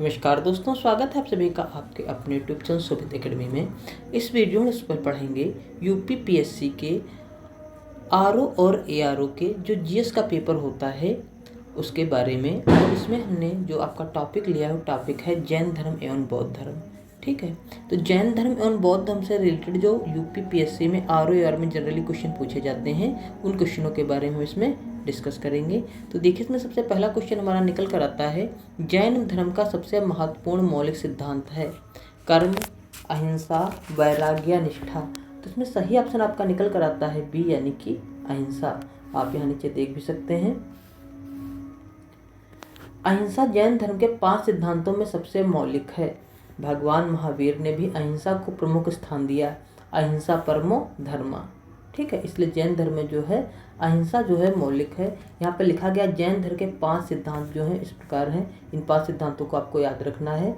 नमस्कार दोस्तों, स्वागत है आप सभी का आपके अपने यूट्यूब चैनल शोभित एकेडमी में। इस वीडियो में इस पर पढ़ेंगे यूपी पीएससी के आरओ और एआरओ के जो जीएस का पेपर होता है उसके बारे में। और इसमें हमने जो आपका टॉपिक लिया है वो टॉपिक है जैन धर्म एवं बौद्ध धर्म। ठीक है, तो जैन धर्म एवं बौद्ध धर्म से रिलेटेड जो यूपी पीएससी में आरओ एआर में जनरली क्वेश्चन पूछे जाते हैं उन क्वेश्चनों के बारे में इसमें डिस्कस करेंगे। तो देखिए, इसमें सबसे पहला क्वेश्चन हमारा निकल कर आता है, जैन धर्म का सबसे महत्वपूर्ण मौलिक सिद्धांत है कर्म, अहिंसा, वैराग्य, निष्ठा। तो इसमें सही ऑप्शन आपका निकल कर आता है बी यानी कि अहिंसा। आप यहाँ नीचे देख भी सकते हैं। अहिंसा जैन धर्म के 5 सिद्धांतों में सबसे मौलिक है। भगवान महावीर ने भी अहिंसा को प्रमुख स्थान दिया। अहिंसा परमो धर्मा। ठीक है, इसलिए जैन धर्म में जो है अहिंसा जो है मौलिक है। यहाँ पे लिखा गया जैन धर्म के 5 सिद्धांत जो हैं इस प्रकार हैं। इन 5 सिद्धांतों को आपको याद रखना है।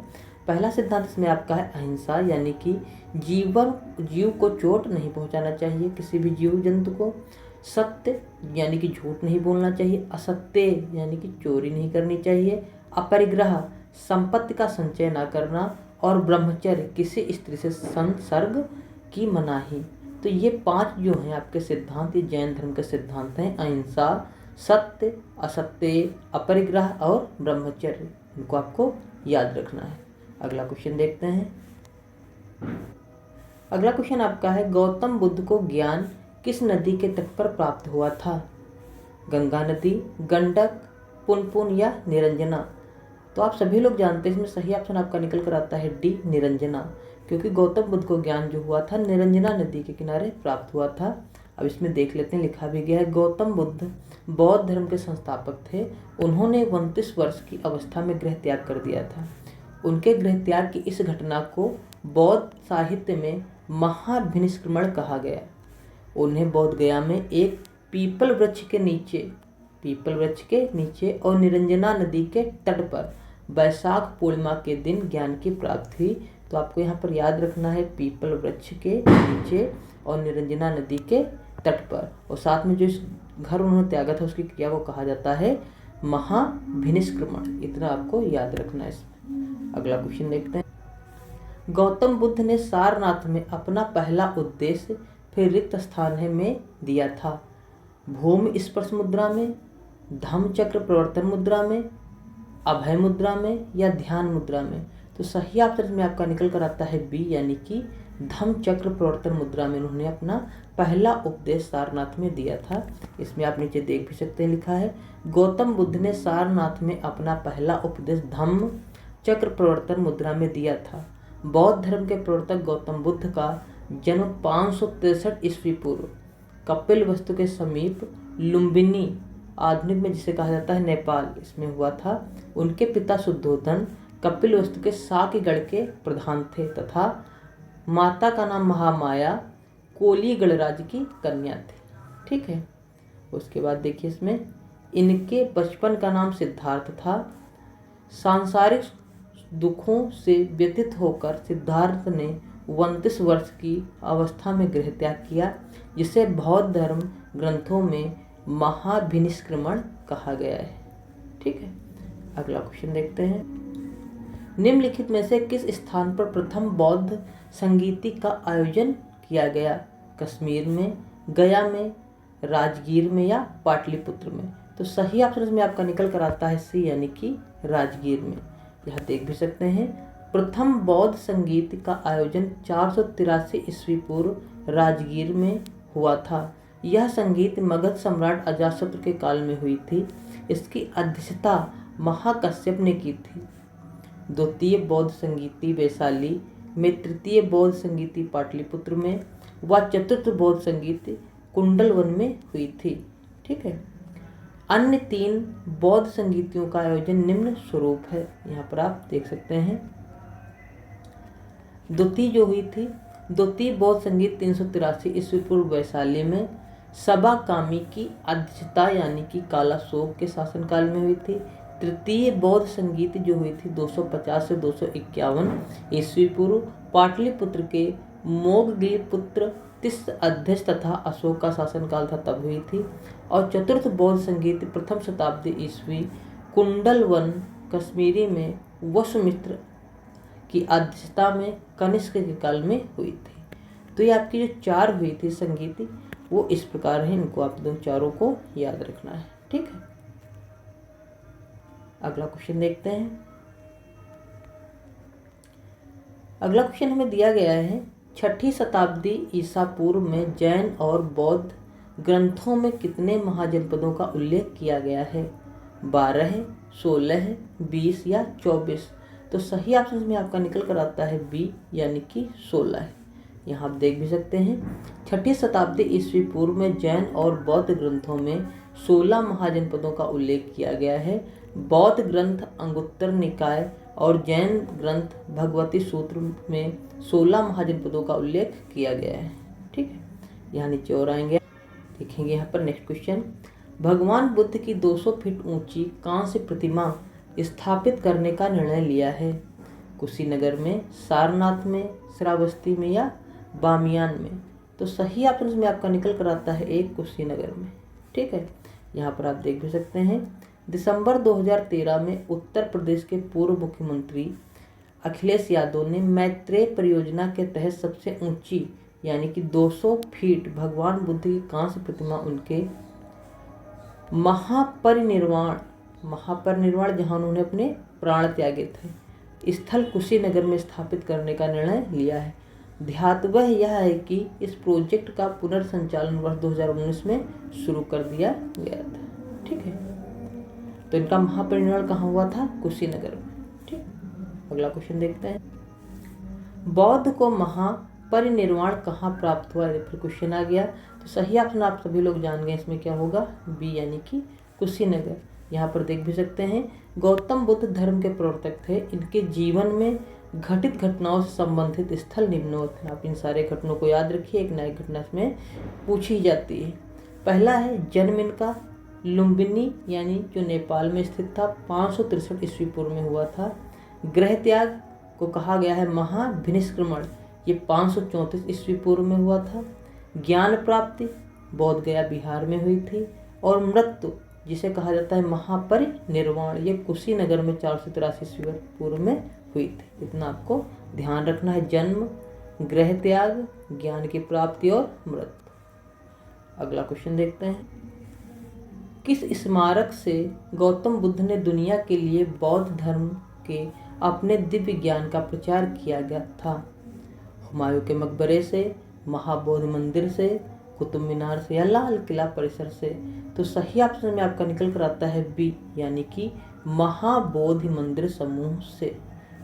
पहला सिद्धांत इसमें आपका है अहिंसा, यानी कि जीव को चोट नहीं पहुंचाना चाहिए, किसी भी जीव जंतु को। सत्य यानी कि झूठ नहीं बोलना चाहिए। असत्य यानी कि चोरी नहीं करनी चाहिए। अपरिग्रह संपत्ति का संचय ना करना। और ब्रह्मचर्य किसी स्त्री से संसर्ग की मनाही। तो ये 5 जो हैं आपके सिद्धांत, ये जैन धर्म के सिद्धांत हैं। अहिंसा, सत्य, असत्य, अपरिग्रह और ब्रह्मचर्य। इनको आपको याद रखना है। अगला क्वेश्चन देखते हैं। अगला क्वेश्चन आपका है, गौतम बुद्ध को ज्ञान किस नदी के तट पर प्राप्त हुआ था? गंगा नदी, गंडक, पुनपुन या निरंजना। तो आप सभी लोग जानते हैं इसमें सही ऑप्शन आपका निकल कर आता है डी निरंजना, क्योंकि गौतम बुद्ध को ज्ञान जो हुआ था निरंजना नदी के किनारे प्राप्त हुआ था। अब इसमें देख लेते हैं, लिखा भी गया है, गौतम बुद्ध बौद्ध धर्म के संस्थापक थे। उन्होंने 29 वर्ष की अवस्था में गृह त्याग कर दिया था। उनके गृह त्याग की इस घटना को बौद्ध साहित्य में महाभिनिष्क्रमण कहा गया। उन्हें बोध गया में एक पीपल वृक्ष के नीचे और निरंजना नदी के तट पर वैशाख पूर्णिमा के दिन ज्ञान की प्राप्ति हुई। तो आपको यहाँ पर याद रखना है, पीपल वृक्ष के नीचे और निरंजना नदी के तट पर। और साथ में जो इस घर उन्होंने त्यागा था उसकी क्रिया को कहा जाता है महाभिनिष्क्रमण। इतना आपको याद रखना है इसमें। अगला क्वेश्चन देखते हैं। गौतम बुद्ध ने सारनाथ में अपना पहला उद्देश्य फिर रिक्त स्थान में दिया था। भूमि स्पर्श मुद्रा में, धम्म चक्र प्रवर्तन मुद्रा में, अभय मुद्रा में या ध्यान मुद्रा में। तो सही ऑप्शन में आपका निकल कर आता है बी यानी कि धम्म चक्र प्रवर्तन मुद्रा में उन्होंने अपना पहला उपदेश सारनाथ में दिया था। इसमें आप नीचे देख भी सकते हैं, लिखा है, गौतम बुद्ध ने सारनाथ में अपना पहला उपदेश धम्म चक्र प्रवर्तन मुद्रा में दिया था। बौद्ध धर्म के प्रवर्तक गौतम बुद्ध का जन्म 563 ईस्वी पूर्व कपिल वस्तु के समीप लुम्बिनी, आधुनिक में जिसे कहा जाता है नेपाल, इसमें हुआ था। उनके पिता शुद्धोधन कपिल वस्तु के साकीगढ़ के प्रधान थे तथा माता का नाम महामाया कोली गणराज की कन्या थी। ठीक है, उसके बाद देखिए इसमें इनके बचपन का नाम सिद्धार्थ था। सांसारिक दुखों से व्यतीत होकर सिद्धार्थ ने 29 वर्ष की अवस्था में गृह त्याग किया, जिसे बौद्ध धर्म ग्रंथों में महाभिनिष्क्रमण कहा गया है। ठीक है, अगला क्वेश्चन देखते हैं। निम्नलिखित में से किस स्थान पर प्रथम बौद्ध संगीति का आयोजन किया गया? कश्मीर में, गया में, राजगीर में या पाटलिपुत्र में। तो सही ऑप्शन में आपका निकल कर आता है सी यानी कि राजगीर में। यह देख भी सकते हैं, प्रथम बौद्ध संगीत का आयोजन 483 ईस्वी पूर्व राजगीर में हुआ था। यह संगीत मगध सम्राट अजातशत्रु के काल में हुई थी। इसकी अध्यक्षता महाकश्यप ने की थी। द्वितीय बौद्ध संगीति वैशाली में, तृतीय बौद्ध संगीति पाटलिपुत्र में व चतुर्थ बौद्ध संगीति कुंडलवन में हुई थी। ठीक है, अन्य 3 बौद्ध संगीतियों का आयोजन निम्न स्वरूप है। यहाँ पर आप देख सकते हैं, द्वितीय बौद्ध संगीत 383 ईस्वी पूर्व वैशाली में सबा कामी की अध्यक्षता यानी कि कालाशोक के शासनकाल में हुई थी। तृतीय बौद्ध संगीत जो हुई थी 250 से 251 ईस्वी पूर्व पाटलिपुत्र के मोगगीपुत्र तिस्स अध्यक्ष तथा अशोक का शासनकाल था तब हुई थी। और चतुर्थ बौद्ध संगीत प्रथम शताब्दी ईस्वी कुंडलवन कश्मीरी में वसुमित्र की अध्यक्षता में कनिष्क के काल में हुई थी। तो ये आपकी जो 4 हुई थी संगीति वो इस प्रकार है, इनको आप दो चारों को याद रखना है। ठीक है, अगला क्वेश्चन देखते हैं। अगला क्वेश्चन हमें दिया गया है 6ठी शताब्दी ईसा पूर्व में जैन और बौद्ध ग्रंथों में कितने महाजनपदों का उल्लेख किया गया है? 12 है, 16 है, 20 या 24? तो सही ऑप्शन में आपका निकल कर आता है बी यानी कि 16 है। यहाँ आप देख भी सकते हैं 6ठी शताब्दी ईस्वी पूर्व में जैन और बौद्ध ग्रंथों में 16 महाजनपदों का उल्लेख किया गया है। बौद्ध ग्रंथ अंगुत्तर निकाय और जैन ग्रंथ भगवती सूत्र में 16 महाजनपदों का उल्लेख किया गया है। ठीक है, यहाँ नीचे और आएंगे, देखेंगे यहाँ पर नेक्स्ट क्वेश्चन। भगवान बुद्ध की 200 फीट ऊंची कांस्य प्रतिमा स्थापित करने का निर्णय लिया है? कुशीनगर में, सारनाथ में, श्रावस्ती में या बामियान में? तो सही ऑप्शन में आपका निकल कर आता है एक कुशीनगर में। ठीक है, यहाँ पर आप देख भी सकते हैं दिसंबर 2013 में उत्तर प्रदेश के पूर्व मुख्यमंत्री अखिलेश यादव ने मैत्रेय परियोजना के तहत सबसे ऊंची यानी कि 200 फीट भगवान बुद्ध की कांस्य प्रतिमा उनके महापरिनिर्वाण जहां उन्होंने अपने प्राण त्यागे थे स्थल कुशीनगर में स्थापित करने का निर्णय लिया है। ध्यातव्य यह है कि इस प्रोजेक्ट का पुनर्संचालन वर्ष 2019 में शुरू कर दिया गया था। ठीक है, तो इनका महापरिनिर्वाण कहाँ हुआ था? कुशीनगर में। ठीक, अगला क्वेश्चन देखते हैं। बौद्ध को महापरिनिर्वाण कहाँ प्राप्त हुआ? फिर क्वेश्चन आ गया, तो सही ऑप्शन आप सभी लोग जान गए, इसमें क्या होगा? बी यानी कि कुशीनगर। यहाँ पर देख भी सकते हैं गौतम बुद्ध धर्म के प्रवर्तक थे। इनके जीवन में घटित घटनाओं से संबंधित स्थल निम्नवत हैं। आप इन सारे घटनाओं को याद रखिए, एक नई घटना इसमें पूछी जाती है। पहला है जन्म इनका लुम्बिनी यानी जो नेपाल में स्थित था, 563 ईस्वी पूर्व में हुआ था। गृह त्याग को कहा गया है महाभिनिष्क्रमण, ये 534 ईस्वी पूर्व में हुआ था। ज्ञान प्राप्ति बोध गया बिहार में हुई थी। और मृत्यु जिसे कहा जाता है महापरिनिर्वाण, ये कुशीनगर में 483 ईस्वी पूर्व में हुई थी। इतना आपको ध्यान रखना है, जन्म, गृह त्याग, ज्ञान की प्राप्ति और मृत्यु। अगला क्वेश्चन देखते हैं। किस स्मारक से गौतम बुद्ध ने दुनिया के लिए बौद्ध धर्म के अपने दिव्य ज्ञान का प्रचार किया गया था? हुमायूं के मकबरे से, महाबोधि मंदिर से, कुतुब मीनार से या लाल किला परिसर से? तो सही ऑप्शन में आपका निकल कर आता है बी यानी कि महाबोधि मंदिर समूह से।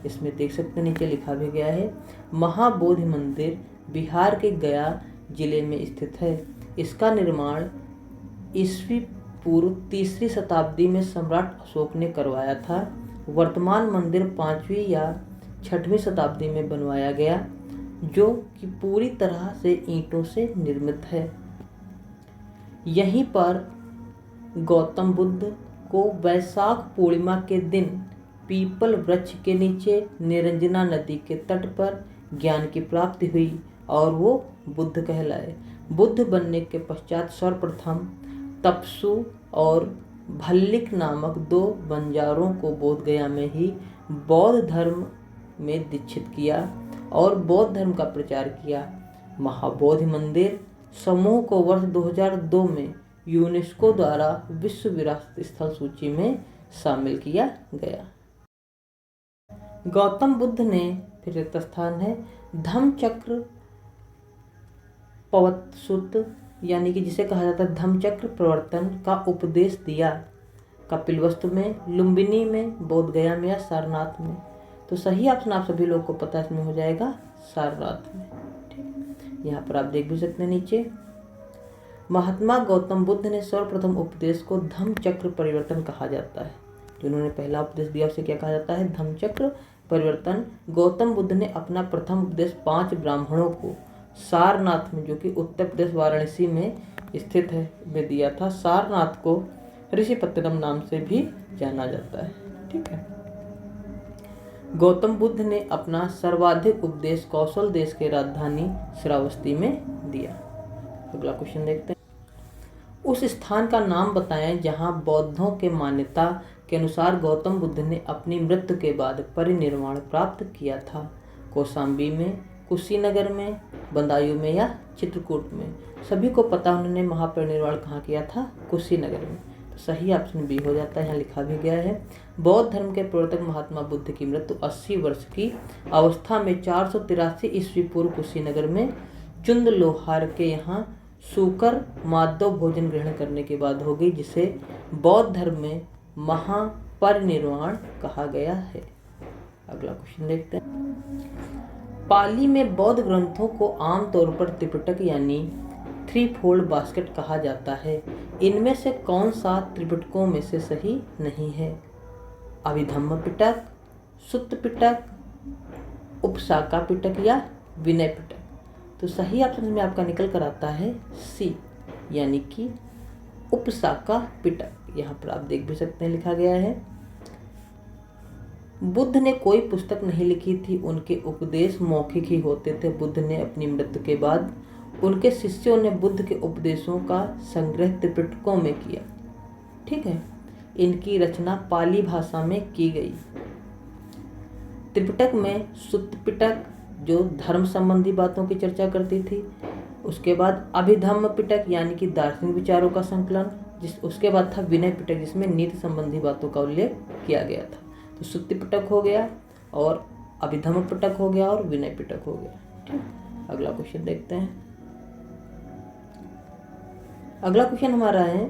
इसमें देख सकते हैं नीचे लिखा भी गया है महाबोधि मंदिर बिहार के गया जिले में स्थित है। इसका निर्माण ईस्वी पूर्व 3री शताब्दी में सम्राट अशोक ने करवाया था। वर्तमान मंदिर 5वीं या 6वीं शताब्दी में बनवाया गया, जो कि पूरी तरह से ईंटों से निर्मित है। यहीं पर गौतम बुद्ध को वैशाख पूर्णिमा के दिन पीपल वृक्ष के नीचे निरंजना नदी के तट पर ज्ञान की प्राप्ति हुई और वो बुद्ध कहलाए। बुद्ध बनने के पश्चात सर्वप्रथम तपसु और भल्लिक नामक 2 बंजारों को बोध गया में ही बौद्ध धर्म में दीक्षित किया और बौद्ध धर्म का प्रचार किया। महाबोधि मंदिर समूह को वर्ष 2002 में यूनेस्को द्वारा विश्व विरासत स्थल सूची में शामिल किया गया। गौतम बुद्ध ने फिर रिक्त स्थान है धम्मचक्र पवत्सुत यानी कि जिसे कहा जाता है धम्मचक्र प्रवर्तन का उपदेश दिया। कपिलवस्तु में, लुम्बिनी में, बोधगया में या सारनाथ में? तो सही ऑप्शन आप सभी लोग को पता है, इसमें हो जाएगा सारनाथ में। ठीक, यहाँ पर आप देख भी सकते हैं नीचे महात्मा गौतम बुद्ध ने सर्वप्रथम उपदेश को धम्मचक्र परिवर्तन कहा जाता है। जिन्होंने पहला उपदेश दिया उसे क्या कहा जाता है? धम्मचक्र परिवर्तन। गौतम बुद्ध ने अपना प्रथम उपदेश 5 ब्राह्मणों को सारनाथ में, जो कि उत्तर प्रदेश वाराणसी में स्थित है, में दिया था। सारनाथ को ऋषिपत्तनम नाम से भी जाना जाता है। ठीक है, गौतम बुद्ध ने अपना सर्वाधिक उपदेश कौशल देश के राजधानी श्रावस्ती में दिया। अगला क्वेश्चन देखते हैं। उस स्थान का नाम बताएं जहां बौद्धों के मान्यता के अनुसार गौतम बुद्ध ने अपनी मृत्यु के बाद परिनिर्वाण प्राप्त किया था। कौशाम्बी में, कुशीनगर में, बदायूं में या चित्रकूट में। सभी को पता उन्होंने महापरिनिर्वाण कहाँ किया था? कुशीनगर में। तो सही ऑप्शन बी हो जाता है, यहाँ लिखा भी गया है। बौद्ध धर्म के प्रवर्तक महात्मा बुद्ध की मृत्यु 80 वर्ष की अवस्था में 483 ईस्वी पूर्व कुशीनगर में चुंद लोहार के यहाँ सूकर माधव भोजन ग्रहण करने के बाद हो गई, जिसे बौद्ध धर्म में महापरिनिर्वाण कहा गया है। अगला क्वेश्चन देखते हैं। पाली में बौद्ध ग्रंथों को आमतौर पर त्रिपिटक यानी थ्री फोल्ड बास्केट कहा जाता है। इनमें से कौन सा त्रिपिटकों में से सही नहीं है? अभिधम्म पिटक, सुत्त पिटक, उपशाका पिटक या विनय पिटक। तो सही ऑप्शन में आपका निकल कर आता है सी, यानी कि उपशाका पिटक। यहाँ पर आप देख भी सकते हैं लिखा गया है। बुद्ध ने कोई पुस्तक नहीं लिखी थी, उनके उपदेश मौखिक ही होते थे। बुद्ध ने अपनी मृत्यु के बाद उनके शिष्यों ने बुद्ध के उपदेशों का संग्रह त्रिपिटकों में किया। ठीक है, इनकी रचना पाली भाषा में की गई। त्रिपिटक में सुत्त पिटक जो धर्म संबंधी बातों की चर्चा करती थी, उसके बाद अभिधम्म पिटक यानी कि दार्शनिक विचारों का संकलन, उसके बाद था विनय पिटक जिसमें नीति संबंधी बातों का उल्लेख किया गया था। तो सुत्त पिटक हो गया और अभिधम्म पिटक हो गया और विनय पिटक हो गया। ठीक, अगला क्वेश्चन देखते हैं। अगला क्वेश्चन हमारा है,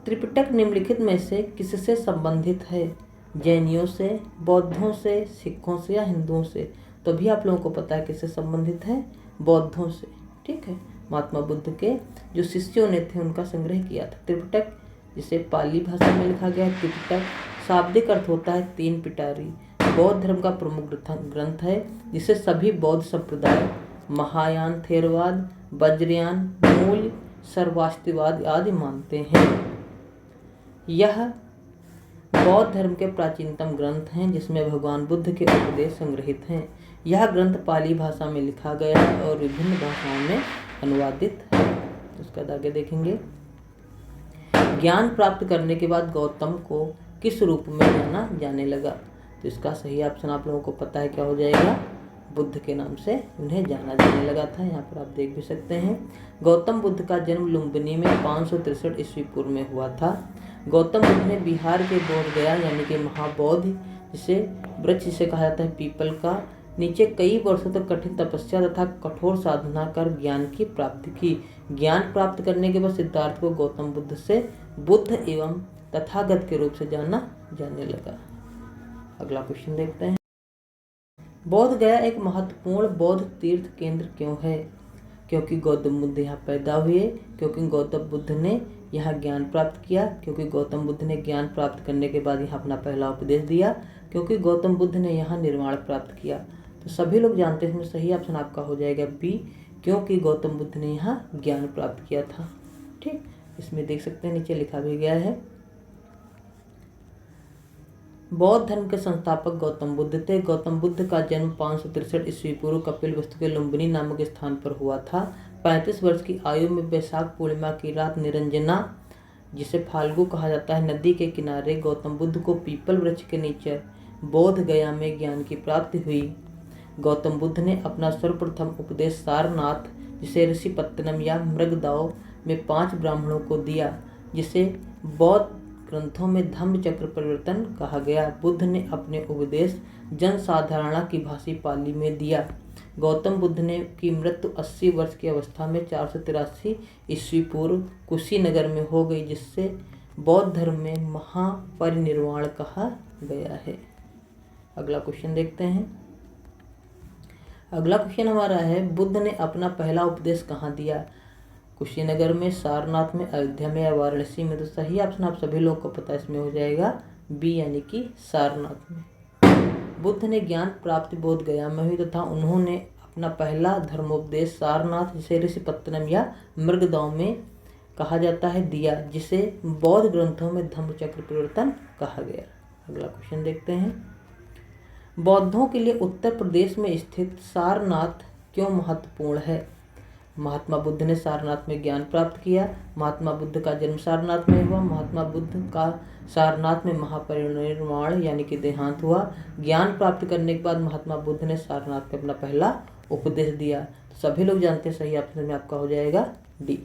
त्रिपिटक निम्नलिखित में से किससे संबंधित है? जैनियों से, बौद्धों से, सिखों से या हिंदुओं से? तो भी आप लोगों को पता है किससे संबंधित है? बौद्धों से। ठीक है, महात्मा बुद्ध के जो शिष्यों ने थे उनका संग्रह किया था। त्रिपिटक जिसे पाली भाषा में लिखा गया है, त्रिपिटक शाब्दिक अर्थ होता है तीन पिटारी। बौद्ध धर्म का प्रमुख ग्रंथ है जिसे सभी बौद्ध संप्रदाय महायान, थेरवाद, वज्रयान, मूल, सर्वास्तिवाद आदि मानते हैं। यह बौद्ध धर्म के प्राचीनतम ग्रंथ हैं जिसमें भगवान बुद्ध के उपदेश संग्रहित हैं। यह ग्रंथ पाली भाषा में लिखा गया है और विभिन्न भाषाओं में अनुवादित है। उसका आगे देखेंगे। ज्ञान प्राप्त करने के बाद गौतम को किस रूप में जाना जाने लगा? तो इसका सही ऑप्शन आप लोगों को पता है, क्या हो जाएगा? बुद्ध के नाम से उन्हें जाना जाने लगा था। यहाँ पर आप देख भी सकते हैं। गौतम बुद्ध का जन्म लुम्बिनी में 563 ईस्वी पूर्व में हुआ था। गौतम बुद्ध ने बिहार के बोध गया यानी कि महाबोधि जिसे वृक्ष जिसे कहा जाता है पीपल का, नीचे कई वर्षों तक कठिन तपस्या तथा कठोर साधना कर ज्ञान की प्राप्ति की। ज्ञान प्राप्त करने के बाद सिद्धार्थ को गौतम बुद्ध से बुद्ध एवं तथागत के रूप से जाना जाने लगा। अगला क्वेश्चन देखते हैं। बोध गया एक महत्वपूर्ण बौद्ध तीर्थ केंद्र क्यों है? क्योंकि गौतम बुद्ध यहाँ पैदा हुए, क्योंकि गौतम बुद्ध ने यहाँ ज्ञान प्राप्त किया, क्योंकि गौतम बुद्ध ने ज्ञान प्राप्त करने के बाद यहाँ अपना पहला उपदेश दिया, क्योंकि गौतम बुद्ध ने यहाँ निर्वाण प्राप्त किया। तो सभी लोग जानते हैं, इसमें सही ऑप्शन आपका हो जाएगा बी, क्योंकि गौतम बुद्ध ने यहाँ ज्ञान प्राप्त किया था। ठीक, इसमें देख सकते हैं नीचे लिखा भी गया है। बौद्ध धर्म के संस्थापक गौतम बुद्ध थे। गौतम बुद्ध का जन्म 563 ईस्वी पूर्व कपिलवस्तु के लुम्बिनी नामक स्थान पर हुआ था। 35 वर्ष की आयु में वैशाख पूर्णिमा की रात निरंजना जिसे फाल्गु कहा जाता है नदी के किनारे गौतम बुद्ध को पीपल वृक्ष के नीचे बोध गया में ज्ञान की प्राप्ति हुई। गौतम बुद्ध ने अपना सर्वप्रथम उपदेश सारनाथ जिसे ऋषिपत्तनम या मृगदाव में 5 ब्राह्मणों को दिया, जिसे बौद्ध ग्रंथों में धम्म चक्र परिवर्तन कहा गया। बुद्ध ने अपने उपदेश जनसाधारणा की भाषी पाली में दिया। गौतम बुद्ध ने की मृत्यु 80 वर्ष की अवस्था में 483 ईस्वी पूर्व कुशीनगर में हो गई, जिससे बौद्ध धर्म में महापरिनिर्वाण कहा गया है। अगला क्वेश्चन देखते हैं। अगला क्वेश्चन हमारा है, बुद्ध ने अपना पहला उपदेश कहाँ दिया? कुशीनगर में, सारनाथ में, अयोध्या में या वाराणसी में? तो सही ऑप्शन आप सभी लोगों को पता है, इसमें हो जाएगा बी यानी कि सारनाथ में। बुद्ध ने ज्ञान प्राप्ति बोध गया में हुई तथा उन्होंने अपना पहला धर्मोपदेश सारनाथ जिसे ऋषिपत्तनम या मृगदाव में कहा जाता है दिया, जिसे बौद्ध ग्रंथों में धम्म चक्र परिवर्तन कहा गया। अगला क्वेश्चन देखते हैं। बौद्धों के लिए उत्तर प्रदेश में स्थित सारनाथ क्यों महत्वपूर्ण है? महात्मा बुद्ध ने सारनाथ में ज्ञान प्राप्त किया। महात्मा बुद्ध का जन्म सारनाथ में हुआ। महात्मा बुद्ध का सारनाथ में महापरिनिर्वाण यानी कि देहांत हुआ। ज्ञान प्राप्त करने के बाद महात्मा बुद्ध ने सारनाथ में अपना पहला उपदेश दिया। तो सभी लोग जानते हैं, सही ऑप्शन में आपका हो जाएगा डी।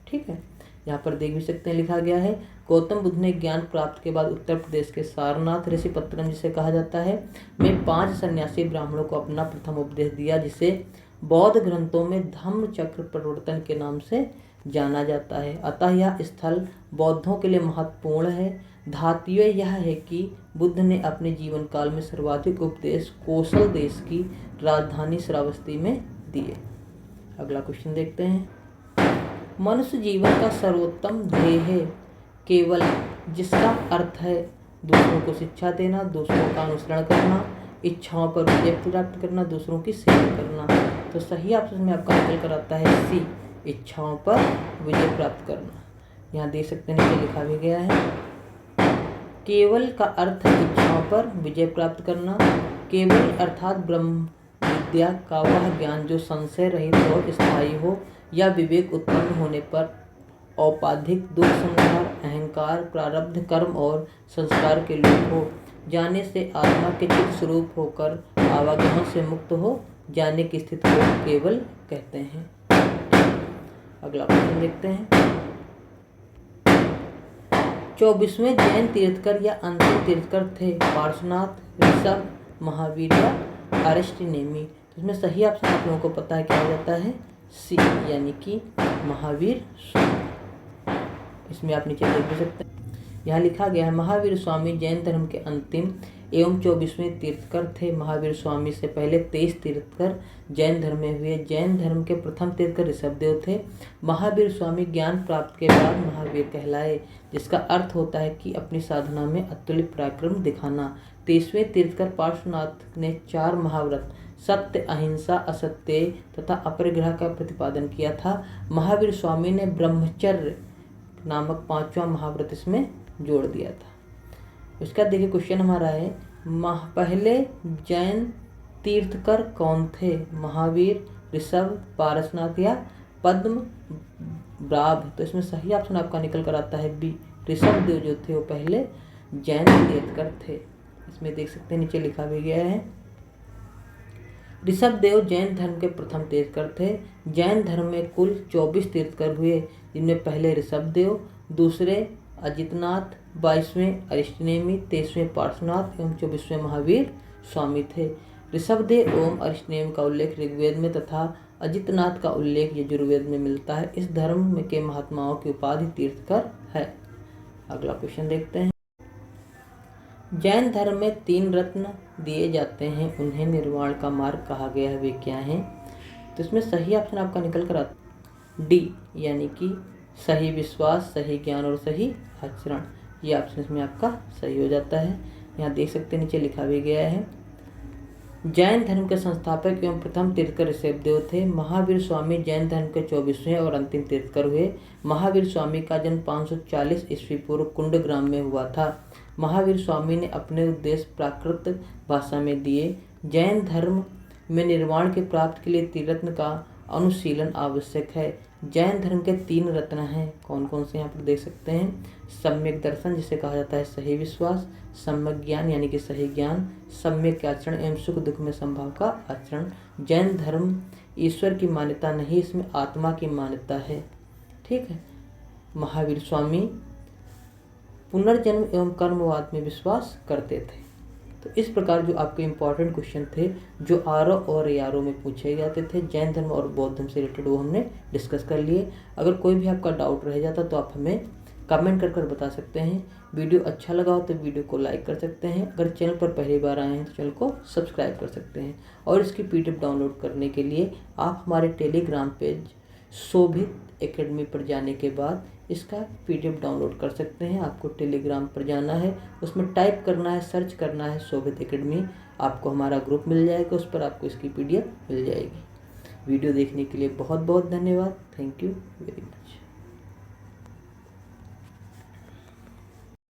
ठीक है, यहाँ पर देख भी सकते हैं लिखा गया है, गौतम बुद्ध ने ज्ञान प्राप्त के बाद उत्तर प्रदेश के सारनाथ ऋषिपत्रम जिसे कहा जाता है में 5 सन्यासी ब्राह्मणों को अपना प्रथम उपदेश दिया, जिसे बौद्ध ग्रंथों में धम्म चक्र प्रवर्तन के नाम से जाना जाता है। अतः यह स्थल बौद्धों के लिए महत्वपूर्ण है। धातुय यह है कि बुद्ध ने अपने जीवन काल में सर्वाधिक उपदेश कौशल देश की राजधानी श्रावस्ती में दिए। अगला क्वेश्चन देखते हैं। मनुष्य जीवन का सर्वोत्तम ध्येय है केवल, जिसका अर्थ है दूसरों को शिक्षा देना, दूसरों का अनुसरण करना, इच्छाओं पर विजय प्राप्त करना, दूसरों की सेवा करना। तो सही ऑप्शन में आपका निकल कर आता है सी, इच्छाओं पर विजय प्राप्त करना। यहाँ देख सकते हैं नीचे लिखा भी गया है, केवल का अर्थ इच्छाओं पर विजय प्राप्त करना। केवल अर्थात ब्रह्म विद्या का वह ज्ञान जो संशय रहित और स्थायी हो या विवेक उत्पन्न होने पर औपाधिक दुख संहार, अहंकार, प्रारब्ध, कर्म और संस्कार के लोप हो जाने से आत्मा के चित्त स्वरूप होकर आवागमन से मुक्त हो जाने की स्थिति को केवल कहते हैं। अगला क्वेश्चन देखते हैं। 24वें जैन तीर्थकर या अंतिम तीर्थकर थे पार्श्वनाथ, ऋषभ, महावीर या अरिष्टनेमी। तो इसमें सही ऑप्शन आप लोगों को पता है क्या हो जाता है सी, यानी कि महावीर स्वामी। इसमें आप नीचे देख भी सकते हैं, यहाँ लिखा गया है महावीर स्वामी जैन धर्म के अंतिम एवं 24वें तीर्थकर थे। महावीर स्वामी से पहले 23 तीर्थकर जैन धर्म में हुए। जैन धर्म के प्रथम तीर्थकर ऋषभदेव थे। महावीर स्वामी ज्ञान प्राप्त के बाद महावीर कहलाए, जिसका अर्थ होता है कि अपनी साधना में अतुल्य पराक्रम दिखाना। 23वें तीर्थकर पार्श्वनाथ ने 4 महाव्रत सत्य, अहिंसा, असत्य तथा अपरिग्रह का प्रतिपादन किया था। महावीर स्वामी ने ब्रह्मचर्य नामक 5वां महाव्रत इसमें जोड़ दिया था। उसका देखिए क्वेश्चन हमारा है, पहले जैन तीर्थकर कौन थे? महावीर, ऋषभ, पारसनाथ या पद्म ब्राभ। तो इसमें सही ऑप्शन आपका निकल कर आता है बी, ऋषभदेव जो थे वो पहले जैन तीर्थकर थे। इसमें देख सकते हैं नीचे लिखा भी गया है, ऋषभदेव जैन धर्म के प्रथम तीर्थकर थे। जैन धर्म में कुल 24 तीर्थकर हुए, जिनमें पहले ऋषभदेव, दूसरे अजितनाथ, 22वें अरिष्टनेमी, 23वें पार्श्वनाथ एवं 24वें महावीर स्वामी थे। ऋषभदेव एवं अरिष्टनेमी का उल्लेख ऋग्वेद में तथा अजितनाथ का उल्लेख यजुर्वेद में मिलता है। इस धर्म के महात्माओं की उपाधि तीर्थकर है। अगला क्वेश्चन देखते हैं। जैन धर्म में 3 रत्न दिए जाते हैं, उन्हें निर्वाण का मार्ग कहा गया है, वे क्या हैं? तो इसमें सही ऑप्शन आपका निकल कर आता डी, यानी कि सही विश्वास, सही ज्ञान और सही आचरण। ये ऑप्शन इसमें आपका सही हो जाता है। यहाँ देख सकते हैं नीचे लिखा भी गया है, जैन धर्म के संस्थापक एवं प्रथम तीर्थकर ऋषभदेव थे। महावीर स्वामी जैन धर्म के 24वें और अंतिम तीर्थकर हुए। महावीर स्वामी का जन्म 540 ईस्वी पूर्व कुंडग्राम में हुआ था। महावीर स्वामी ने अपने उपदेश प्राकृत भाषा में दिए। जैन धर्म में निर्वाण की प्राप्ति के लिए त्रिरत्न का अनुशीलन आवश्यक है। जैन धर्म के 3 रत्न हैं, कौन कौन से यहाँ पर देख सकते हैं, सम्यक दर्शन जिसे कहा जाता है सही विश्वास, सम्यक ज्ञान यानी कि सही ज्ञान, सम्यक आचरण एवं सुख दुख में संभाव का आचरण। जैन धर्म ईश्वर की मान्यता नहीं, इसमें आत्मा की मान्यता है। ठीक है, महावीर स्वामी पुनर्जन्म एवं कर्मवाद में विश्वास करते थे। तो इस प्रकार जो आपके इम्पोर्टेंट क्वेश्चन थे जो आरओ और यारो में पूछे जाते थे जैन धर्म और बौद्ध धर्म से रिलेटेड, वो हमने डिस्कस कर लिए। अगर कोई भी आपका डाउट रह जाता तो आप हमें कमेंट कर बता सकते हैं। वीडियो अच्छा लगा हो तो वीडियो को लाइक कर सकते हैं। अगर चैनल पर पहली बार आए हैं तो चैनल को सब्सक्राइब कर सकते हैं। और इसकी पीडीएफ डाउनलोड करने के लिए आप हमारे टेलीग्राम पेज शोभित एकेडमी पर जाने के बाद इसका पीडीएफ डाउनलोड कर सकते हैं। आपको टेलीग्राम पर जाना है, उसमें टाइप करना है, सर्च करना है शोभित एकेडमी, आपको हमारा ग्रुप मिल जाएगा, उस पर आपको इसकी पीडीएफ मिल जाएगी। वीडियो देखने के लिए बहुत बहुत धन्यवाद। Thank you very much.